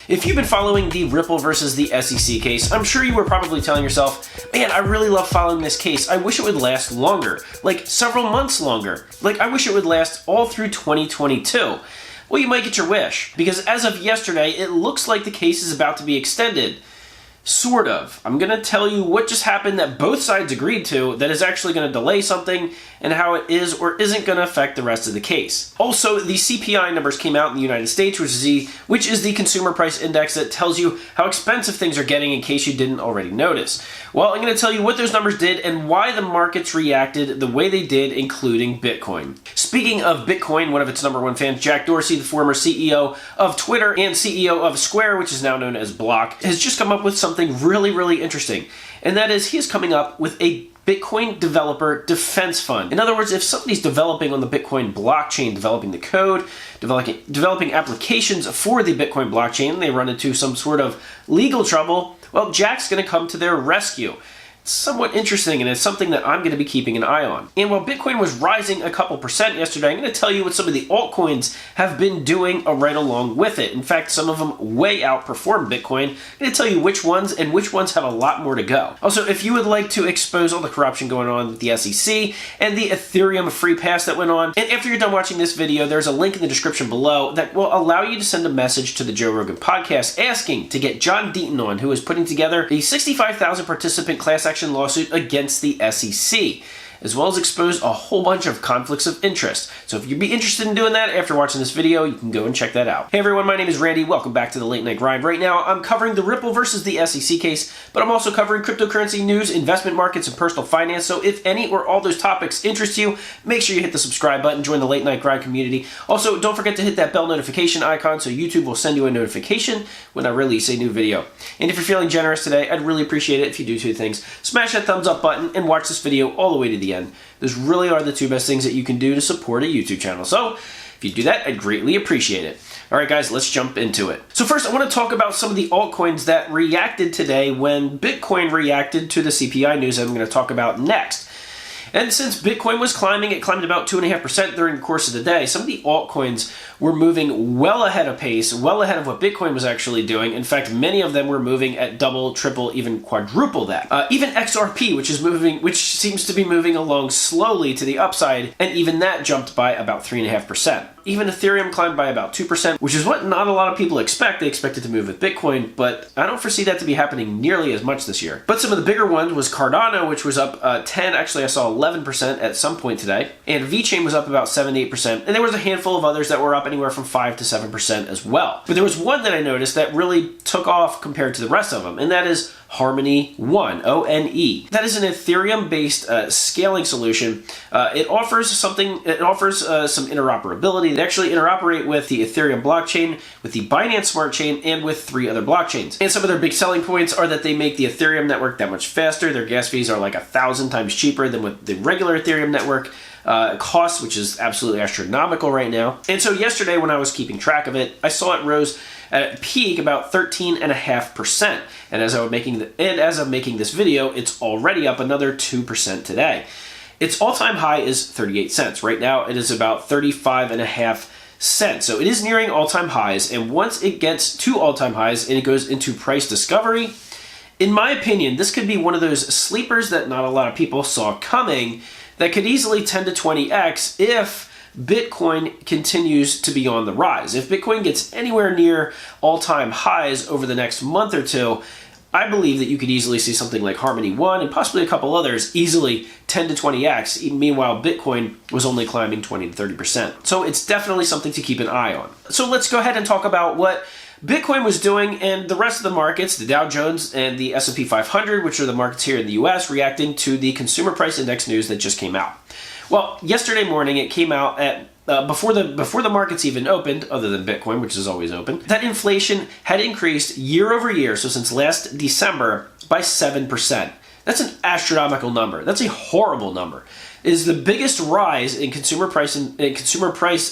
If you've been following the Ripple versus the SEC case, I'm sure you were probably telling yourself, man, I really love following this case. I wish it would last longer, like several months longer. Like I wish it would last all through 2022. Well, you might get your wish, because as of yesterday, it looks like the case is about to be extended. Sort of. I'm going to tell you what just happened that both sides agreed to that is actually going to delay something and how it is or isn't going to affect the rest of the case. Also, the CPI numbers came out in the United States, which is the consumer price index that tells you how expensive things are getting in case you didn't already notice. Well, I'm going to tell you what those numbers did and why the markets reacted the way they did, including Bitcoin. Speaking of Bitcoin, one of its number one fans, Jack Dorsey, the former CEO of Twitter and CEO of Square, which is now known as Block, has just come up with something really interesting. And that is, he is coming up with a Bitcoin Developer Defense Fund. In other words, if somebody's developing on the Bitcoin blockchain, developing the code, developing applications for the Bitcoin blockchain, and they run into some sort of legal trouble, well, Jack's going to come to their rescue. It's somewhat interesting, and it's something that I'm going to be keeping an eye on. And while Bitcoin was rising a couple percent yesterday, I'm going to tell you what some of the altcoins have been doing right along with it. In fact, some of them way outperformed Bitcoin. I'm going to tell you which ones, and which ones have a lot more to go. Also, if you would like to expose all the corruption going on with the SEC and the Ethereum free pass that went on, and after you're done watching this video, there's a link in the description below that will allow you to send a message to the Joe Rogan podcast asking to get John Deaton on, who is putting together a 65,000 participant class action lawsuit against the SEC, as well as expose a whole bunch of conflicts of interest. So if you'd be interested in doing that after watching this video, you can go and check that out. Hey everyone, my name is Randy. Welcome back to the Late Night Grind. Right now, I'm covering the Ripple versus the SEC case, but I'm also covering cryptocurrency news, investment markets, and personal finance. So if any or all those topics interest you, make sure you hit the subscribe button, join the Late Night Grind community. Also, don't forget to hit that bell notification icon so YouTube will send you a notification when I release a new video. And if you're feeling generous today, I'd really appreciate it if you do two things. Smash that thumbs up button and watch this video all the way to the end. Those really are the two best things that you can do to support a YouTube channel. So if you do that, I'd greatly appreciate it. All right, guys, let's jump into it. So first, I want to talk about some of the altcoins that reacted today when Bitcoin reacted to the CPI news that I'm going to talk about next. And since Bitcoin was climbing, it climbed about 2.5% during the course of the day. Some of the altcoins were moving well ahead of pace, well ahead of what Bitcoin was actually doing. In fact, many of them were moving at double, triple, even quadruple that. Even XRP, which seems to be moving along slowly to the upside, and even that jumped by about 3.5%. Even Ethereum climbed by about 2%, which is what not a lot of people expect. They expect it to move with Bitcoin, but I don't foresee that to be happening nearly as much this year. But some of the bigger ones was Cardano, which was up 10, actually I saw 11% at some point today, and VeChain was up about 7-8%, and there was a handful of others that were up anywhere from 5 to 7% as well. But there was one that I noticed that really took off compared to the rest of them, and that is Harmony One, O-N-E. That is an Ethereum-based scaling solution. It offers some interoperability. They actually interoperate with the Ethereum blockchain, with the Binance Smart Chain, and with 3 other blockchains. And some of their big selling points are that they make the Ethereum network that much faster. Their gas fees are like 1,000 times cheaper than with the regular Ethereum network costs, which is absolutely astronomical right now. And so yesterday when I was keeping track of it, I saw it rose at a peak about 13.5%. And as I'm making this video, it's already up another 2% today. Its all-time high is 38 cents. Right now, it is about 35.5 cents. So it is nearing all-time highs. And once it gets to all-time highs and it goes into price discovery, in my opinion, this could be one of those sleepers that not a lot of people saw coming that could easily 10 to 20x if Bitcoin continues to be on the rise. If Bitcoin gets anywhere near all-time highs over the next month or two, I believe that you could easily see something like Harmony One and possibly a couple others easily 10 to 20x. Meanwhile, Bitcoin was only climbing 20 to 30%. So it's definitely something to keep an eye on. So let's go ahead and talk about what Bitcoin was doing and the rest of the markets, the Dow Jones and the S&P 500, which are the markets here in the US, reacting to the consumer price index news that just came out. Well, yesterday morning it came out at before the markets even opened, other than Bitcoin, which is always open, that inflation had increased year over year, so since last December, by 7%. That's an astronomical number. That's a horrible number. It is the biggest rise in consumer price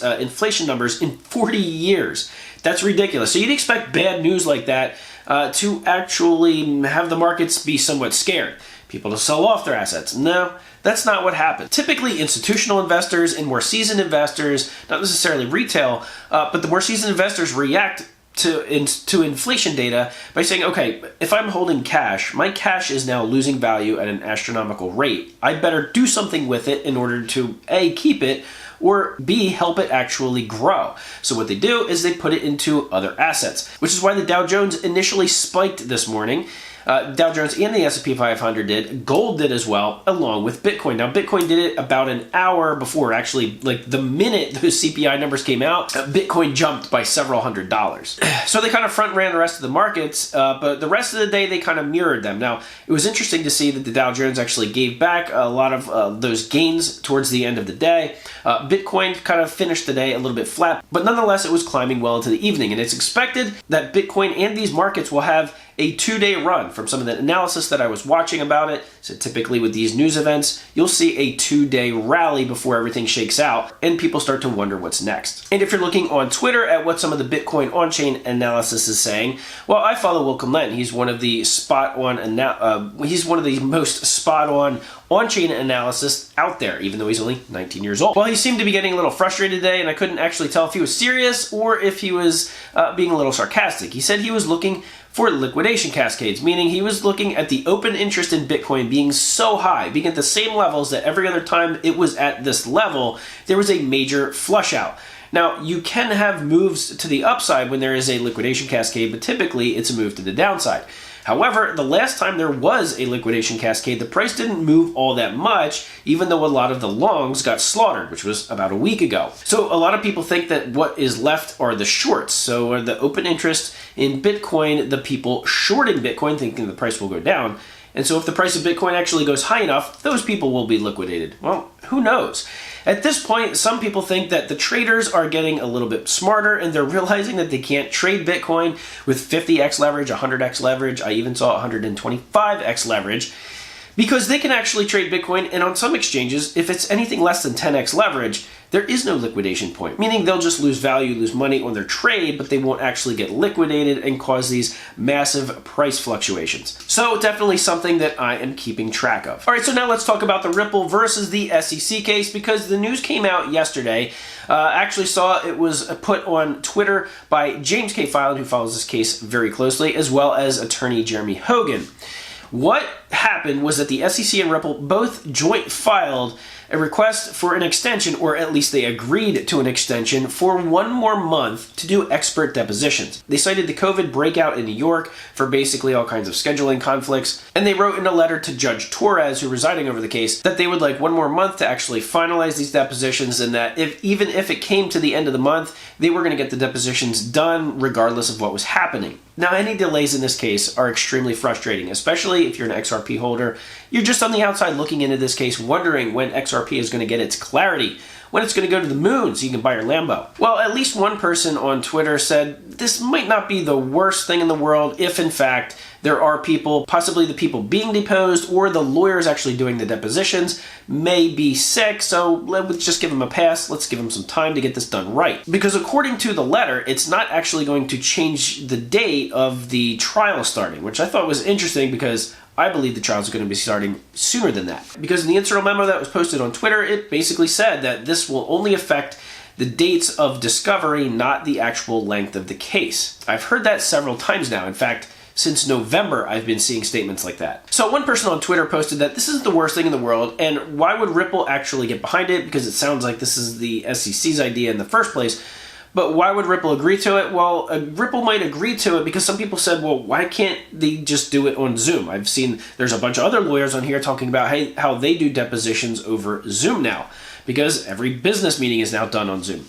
inflation numbers in 40 years. That's ridiculous. So you'd expect bad news like that to actually have the markets be somewhat scared. People to sell off their assets. No, that's not what happened. Typically, institutional investors and more seasoned investors, not necessarily retail, but the more seasoned investors react to inflation data by saying, okay, if I'm holding cash, my cash is now losing value at an astronomical rate. I better do something with it in order to A, keep it, or B, help it actually grow. So what they do is they put it into other assets, which is why the Dow Jones initially spiked this morning. Dow Jones and the S&P 500 did. Gold did as well, along with Bitcoin. Now, Bitcoin did it about an hour before, actually, like the minute those CPI numbers came out, Bitcoin jumped by several $100s. So they kind of front ran the rest of the markets, but the rest of the day they kind of mirrored them. Now, it was interesting to see that the Dow Jones actually gave back a lot of those gains towards the end of the day. Bitcoin kind of finished the day a little bit flat, but nonetheless, it was climbing well into the evening, and it's expected that Bitcoin and these markets will have a 2-day run. From some of the analysis that I was watching about it, so typically with these news events, you'll see a 2-day rally before everything shakes out and people start to wonder what's next. And if you're looking on Twitter at what some of the Bitcoin on-chain analysis is saying, well, I follow Will Clement. He's one of the most spot-on on-chain analysis out there, even though he's only 19 years old. Well, he seemed to be getting a little frustrated today, and I couldn't actually tell if he was serious or if he was being a little sarcastic. He said he was looking for liquidation cascades, meaning he was looking at the open interest in Bitcoin being so high, being at the same levels that every other time it was at this level, there was a major flush out. Now, you can have moves to the upside when there is a liquidation cascade, but typically it's a move to the downside. However, the last time there was a liquidation cascade, the price didn't move all that much, even though a lot of the longs got slaughtered, which was about a week ago. So a lot of people think that what is left are the shorts. So are the open interest in Bitcoin, the people shorting Bitcoin, thinking the price will go down. And so if the price of Bitcoin actually goes high enough, those people will be liquidated. Well, who knows? At this point, some people think that the traders are getting a little bit smarter and they're realizing that they can't trade Bitcoin with 50x leverage, 100x leverage. I even saw 125x leverage, because they can actually trade Bitcoin, and on some exchanges, if it's anything less than 10x leverage, there is no liquidation point, meaning they'll just lose value, lose money on their trade, but they won't actually get liquidated and cause these massive price fluctuations. So definitely something that I am keeping track of. All right, so now let's talk about the Ripple versus the SEC case, because the news came out yesterday. Actually saw it was put on Twitter by James K. Filan, who follows this case very closely, as well as attorney Jeremy Hogan. What happened was that the SEC and Ripple both joint filed a request for an extension, or at least they agreed to an extension for 1 more month to do expert depositions. They cited the COVID breakout in New York for basically all kinds of scheduling conflicts, and they wrote in a letter to Judge Torres, who's residing over the case, that they would like 1 more month to actually finalize these depositions, and that even if it came to the end of the month, they were going to get the depositions done regardless of what was happening. Now, any delays in this case are extremely frustrating, especially if you're an XRP holder. You're just on the outside looking into this case, wondering when XRP is going to get its clarity, when it's going to go to the moon so you can buy your Lambo. Well, at least one person on Twitter said this might not be the worst thing in the world if, in fact, there are people, possibly the people being deposed or the lawyers actually doing the depositions, may be sick, so let's just give them a pass. Let's give them some time to get this done right. Because according to the letter, it's not actually going to change the date of the trial starting, which I thought was interesting because I believe the trials are going to be starting sooner than that. Because in the internal memo that was posted on Twitter, it basically said that this will only affect the dates of discovery, not the actual length of the case. I've heard that several times now. In fact, since November, I've been seeing statements like that. So one person on Twitter posted that this isn't the worst thing in the world, and why would Ripple actually get behind it? Because it sounds like this is the SEC's idea in the first place. But why would Ripple agree to it? Well, Ripple might agree to it because some people said, well, why can't they just do it on Zoom? I've seen there's a bunch of other lawyers on here talking about how they do depositions over Zoom now, because every business meeting is now done on Zoom.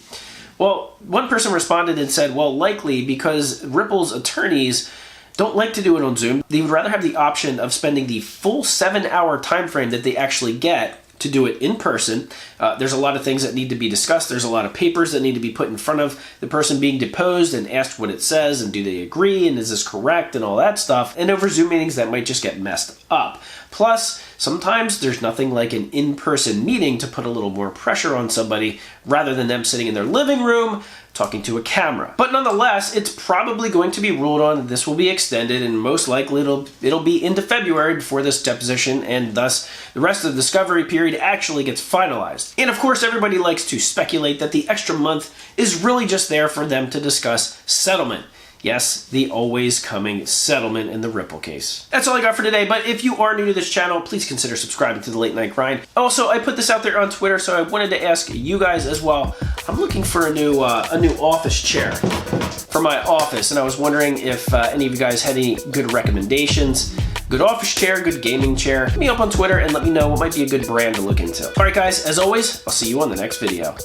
Well, one person responded and said, well, likely because Ripple's attorneys don't like to do it on Zoom. They would rather have the option of spending the full 7-hour time frame that they actually get to do it in person. There's a lot of things that need to be discussed. There's a lot of papers that need to be put in front of the person being deposed and asked what it says and do they agree and is this correct and all that stuff. And over Zoom meetings, that might just get messed up. Plus, sometimes there's nothing like an in-person meeting to put a little more pressure on somebody rather than them sitting in their living room talking to a camera. But nonetheless, it's probably going to be ruled on that this will be extended, and most likely it'll be into February before this deposition, and thus the rest of the discovery period actually gets finalized. And of course, everybody likes to speculate that the extra month is really just there for them to discuss settlement. Yes, the always coming settlement in the Ripple case. That's all I got for today, but if you are new to this channel, please consider subscribing to the Late Night Grind. Also, I put this out there on Twitter, so I wanted to ask you guys as well. I'm looking for a new office chair for my office, and I was wondering if any of you guys had any good recommendations. Good office chair, good gaming chair. Hit me up on Twitter and let me know what might be a good brand to look into. All right, guys, as always, I'll see you on the next video.